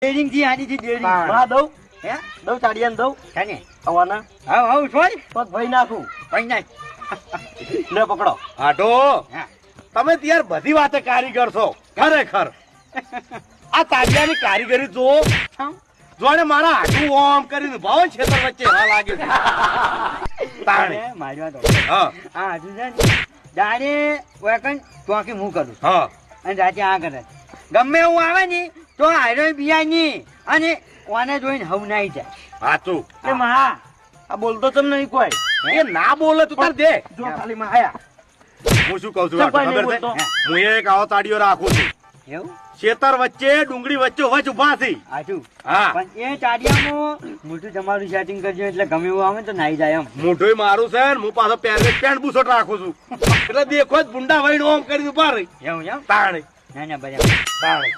Daring થી આની થી ડેરિંગ હા દઉં હે દઉં ચાડિયાને દઉં કાને આવવાના હાવ હાવ છોડ તો ભાઈ નાખું પૈ નાખ લે પકડો આટો હા તમે યાર બધી વાતે કારીગર છો ખરેખર આ તાડિયાની કારીગરી જો જોને મારા હાથું ઓમ કરીને ભાવ છેતર વચ્ચે હા લાગે છે તાણે મારવા દો હા હા હજુ છે ને દાડે વેકન ચોકી હું કરું હા અને રાતે આ કરે ગમે એવું આવે ને તો હારો બિયા ની અને કોને જોઈને હવ નાઈ જાય હાચું એ મા આ બોલતો ચમ નહીં કોઈ એ ના બોલે તું તાર દે જો ખાલી માં આયા હું શું કહું છું ચમ કોઈ આટલું નહીં ખબર છે બોલતો. હું એક આવો તાડિયો રાખું છું એવું ખેતર વચ્ચે ડુંગળી વચ્ચે વચ ઉભા છે હાચું હા પણ એ ચાડિયામાં મોટું તમારું સેટિંગ કરજો એટલે ગમે એવું આવે તો નાઈ જાય એમ મોઢું મારું છે ને હું પાછો પેન્ટ બુસટ રાખું છું એટલે દેખો જ ભૂંડા વહીને ઓમ કરીને ઉભા રહી એવું એમ તાણે ના ના બરાબર તાણે